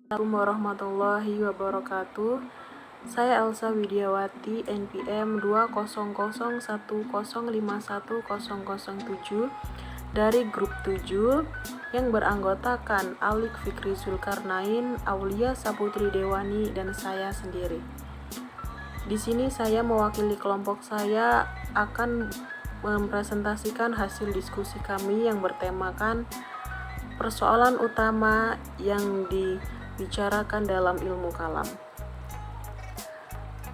Assalamualaikum warahmatullahi wabarakatuh. Saya Elsa Widiawati, NPM 20010510007 dari grup 7 yang beranggotakan Alik Fikri Zulkarnain, Aulia Saputri Dewani, dan saya sendiri. Di sini saya mewakili kelompok saya akan mempresentasikan hasil diskusi kami yang bertemakan persoalan utama yang dibicarakan dalam ilmu kalam.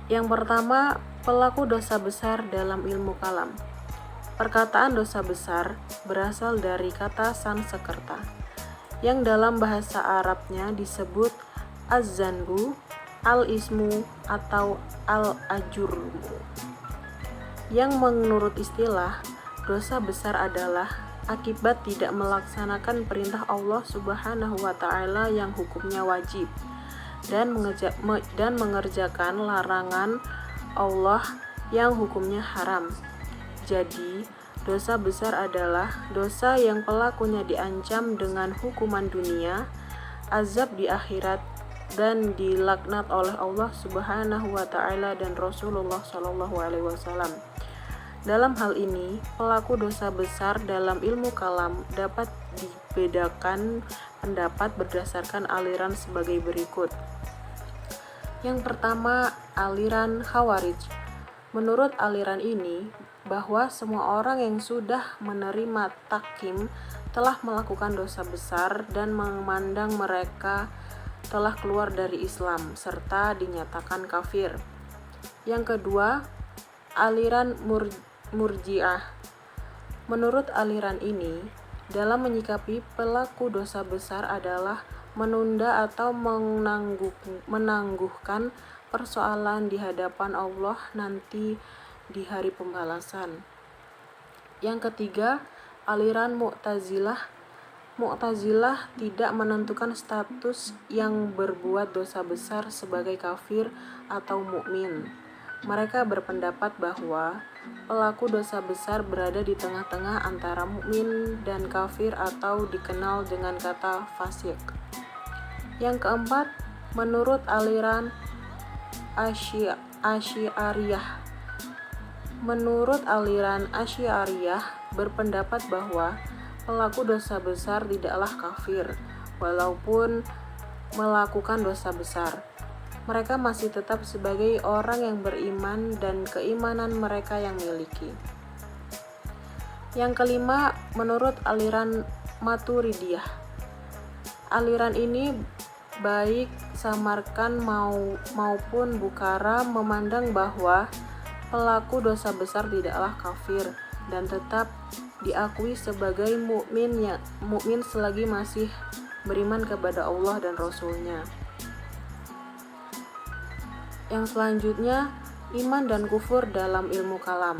Yang pertama, pelaku dosa besar dalam ilmu kalam. Perkataan dosa besar berasal dari kata Sansekerta, yang dalam bahasa Arabnya disebut az-zanbu, al-ismu, atau al-ajurmu. Yang menurut istilah, dosa besar adalah akibat tidak melaksanakan perintah Allah Subhanahu wa Ta'ala yang hukumnya wajib dan mengerjakan larangan Allah yang hukumnya haram. Jadi, dosa besar adalah dosa yang pelakunya diancam dengan hukuman dunia, azab di akhirat, dan dilaknat oleh Allah Subhanahu wa Ta'ala dan Rasulullah Shallallahu alaihi wasallam. Dalam hal ini, pelaku dosa besar dalam ilmu kalam dapat dibedakan pendapat berdasarkan aliran sebagai berikut. Yang pertama, aliran Khawarij. Menurut aliran ini, bahwa semua orang yang sudah menerima tahkim telah melakukan dosa besar dan memandang mereka telah keluar dari Islam serta dinyatakan kafir. Yang kedua, aliran Murji'ah. Menurut aliran ini, dalam menyikapi pelaku dosa besar adalah menunda atau menangguhkan persoalan di hadapan Allah nanti di hari pembalasan. Yang ketiga, aliran Mu'tazilah. Mu'tazilah tidak menentukan status yang berbuat dosa besar sebagai kafir atau mukmin. Mereka berpendapat bahwa pelaku dosa besar berada di tengah-tengah antara mukmin dan kafir atau dikenal dengan kata fasik. Yang keempat, menurut aliran Asy'ariyah. Menurut aliran Asy'ariyah berpendapat bahwa pelaku dosa besar tidaklah kafir walaupun melakukan dosa besar. Mereka masih tetap sebagai orang yang beriman dan keimanan mereka yang miliki. Yang kelima, menurut aliran Maturidiyah. Aliran ini baik Samarkan maupun Bukhara memandang bahwa pelaku dosa besar tidaklah kafir dan tetap diakui sebagai mukmin selagi masih beriman kepada Allah dan Rasul-Nya. Yang selanjutnya, iman dan kufur dalam ilmu kalam.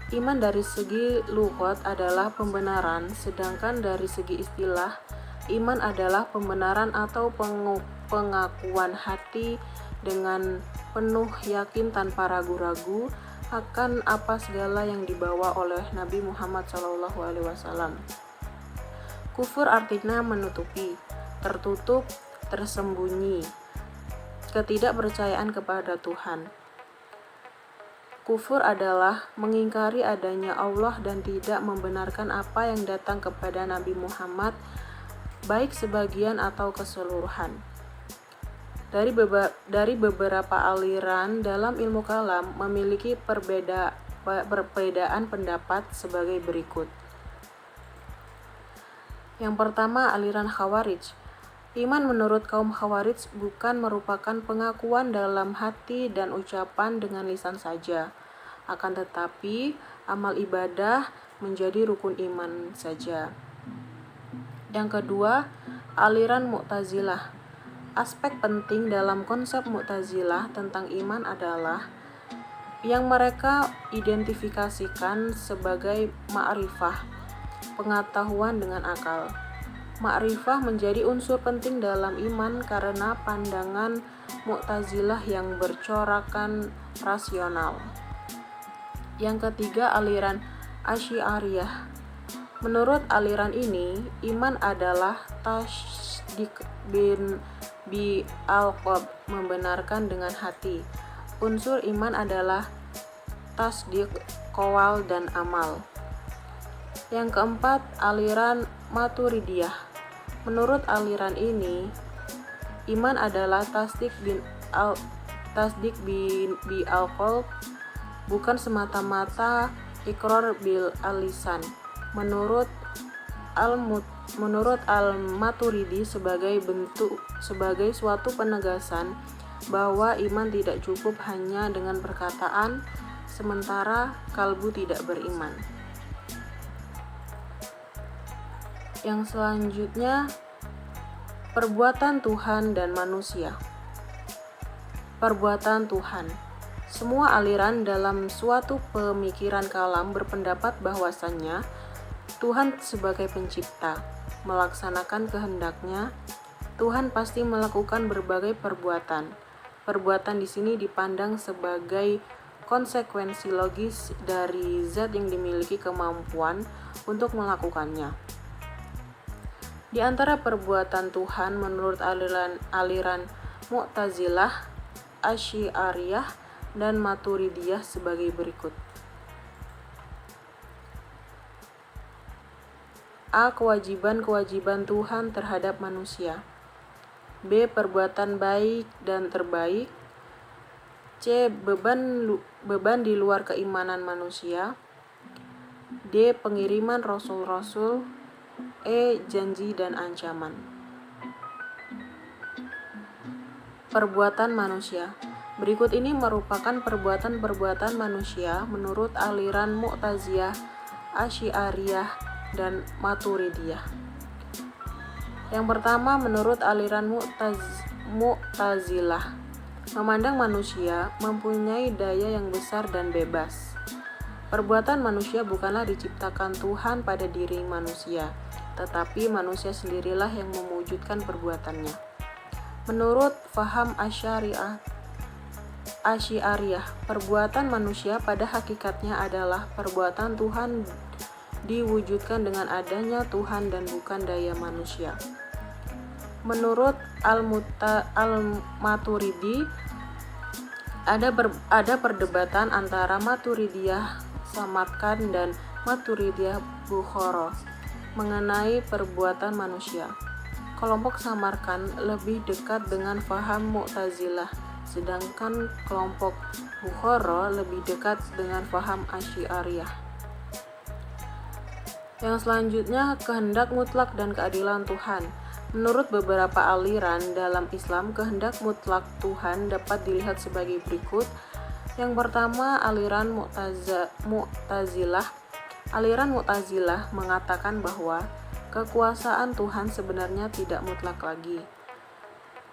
Iman dari segi lughat adalah pembenaran, sedangkan dari segi istilah, iman adalah pembenaran atau pengakuan hati dengan penuh yakin tanpa ragu-ragu akan apa segala yang dibawa oleh Nabi Muhammad SAW. Kufur artinya menutupi, tertutup, tersembunyi, ketidakpercayaan kepada Tuhan. Kufur adalah mengingkari adanya Allah dan tidak membenarkan apa yang datang kepada Nabi Muhammad, baik sebagian atau keseluruhan. Dari beberapa aliran dalam ilmu kalam memiliki perbedaan pendapat sebagai berikut. Yang pertama, aliran Khawarij. Iman menurut kaum Khawarij bukan merupakan pengakuan dalam hati dan ucapan dengan lisan saja, akan tetapi amal ibadah menjadi rukun iman saja. Yang kedua, aliran Mu'tazilah. Aspek penting dalam konsep Mu'tazilah tentang iman adalah yang mereka identifikasikan sebagai ma'rifah, pengetahuan dengan akal. Ma'rifah menjadi unsur penting dalam iman karena pandangan Mu'tazilah yang bercorakan rasional. Yang ketiga, aliran Asy'ariyah. Menurut aliran ini, iman adalah Tasdik bin bi al-qalb, membenarkan dengan hati. Unsur iman adalah tasdik, qaul, dan amal. Yang keempat, aliran Maturidiyah. Menurut aliran ini, iman adalah tasdik bi al-qalb, bukan semata-mata iqrar bil al-lisan. Menurut Al-Maturidi sebagai suatu penegasan bahwa iman tidak cukup hanya dengan perkataan, sementara kalbu tidak beriman. Yang selanjutnya, perbuatan Tuhan dan manusia. Perbuatan Tuhan. Semua aliran dalam suatu pemikiran kalam berpendapat bahwasannya Tuhan sebagai pencipta, melaksanakan kehendaknya. Tuhan pasti melakukan berbagai perbuatan. Perbuatan di sini dipandang sebagai konsekuensi logis dari zat yang dimiliki kemampuan untuk melakukannya. Di antara perbuatan Tuhan menurut aliran Mu'tazilah, Asy'ariyah, dan Maturidiyah sebagai berikut. A. Kewajiban-kewajiban Tuhan terhadap manusia. B. Perbuatan baik dan terbaik. C. Beban di luar keimanan manusia. D. Pengiriman rasul-rasul. E. Janji dan ancaman. Perbuatan manusia. Berikut ini merupakan perbuatan-perbuatan manusia menurut aliran Mu'tazilah, Asy'ariyah, dan Maturidiyah. Yang pertama, menurut aliran Mu'tazilah, memandang manusia mempunyai daya yang besar dan bebas. Perbuatan manusia bukanlah diciptakan Tuhan pada diri manusia, tetapi manusia sendirilah yang mewujudkan perbuatannya. Menurut faham Asy'ariyah, perbuatan manusia pada hakikatnya adalah perbuatan Tuhan diwujudkan dengan adanya Tuhan dan bukan daya manusia. Menurut Al-Maturidi, ada perdebatan antara Maturidiyah Samarkand dan Maturidiyah Bukhara mengenai perbuatan manusia. Kelompok Samarkand lebih dekat dengan faham Mu'tazilah, sedangkan kelompok Bukhara lebih dekat dengan faham Asy'ariyah. Yang selanjutnya, kehendak mutlak dan keadilan Tuhan. Menurut beberapa aliran dalam Islam, kehendak mutlak Tuhan dapat dilihat sebagai berikut. Yang pertama, aliran Mu'tazilah. Aliran Mu'tazilah mengatakan bahwa kekuasaan Tuhan sebenarnya tidak mutlak lagi.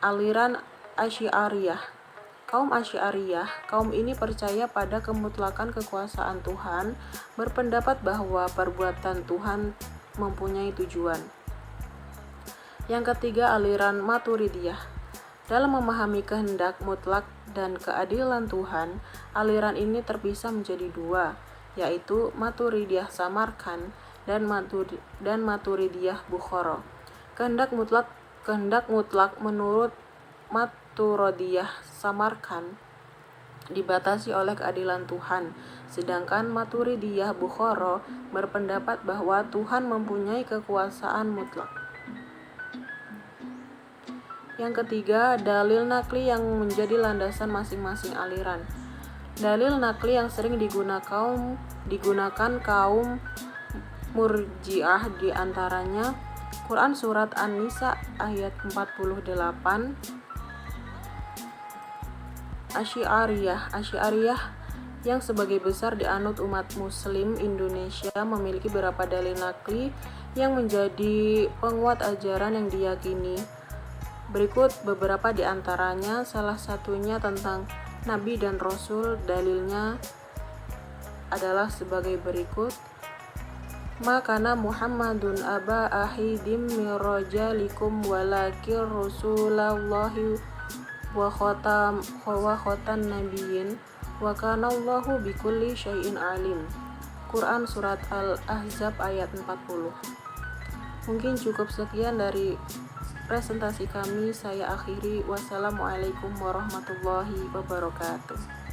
Aliran Asy'ariyah. Kaum Asy'ariyah, kaum ini percaya pada kemutlakan kekuasaan Tuhan, berpendapat bahwa perbuatan Tuhan mempunyai tujuan. Yang ketiga, aliran Maturidiyah. Dalam memahami kehendak mutlak dan keadilan Tuhan, aliran ini terpisah menjadi dua, yaitu Maturidiyah Samarkand dan Maturidiyah Bukhara. Kehendak mutlak menurut Maturidiyah Samarkand dibatasi oleh keadilan Tuhan, sedangkan Maturidiyah Bukhara berpendapat bahwa Tuhan mempunyai kekuasaan mutlak. Yang ketiga, dalil nakli yang menjadi landasan masing-masing aliran. Dalil nakli yang sering digunakan kaum Murji'ah diantaranya Quran Surat An-Nisa ayat 48, Asy'ariyah yang sebagai besar dianut umat muslim Indonesia memiliki beberapa dalil nakli yang menjadi penguat ajaran yang diyakini. Berikut beberapa di antaranya, salah satunya tentang Nabi dan Rasul. Dalilnya adalah sebagai berikut. Makana Muhammadun aba ahidim mirajalikum walakin Rasulullahi wa khotan nabiyyin wa kana Allahu bikulli syai'in alim. Quran Surat Al-Ahzab ayat 40. Mungkin cukup sekian dari presentasi kami saya akhiri. Wassalamualaikum warahmatullahi wabarakatuh.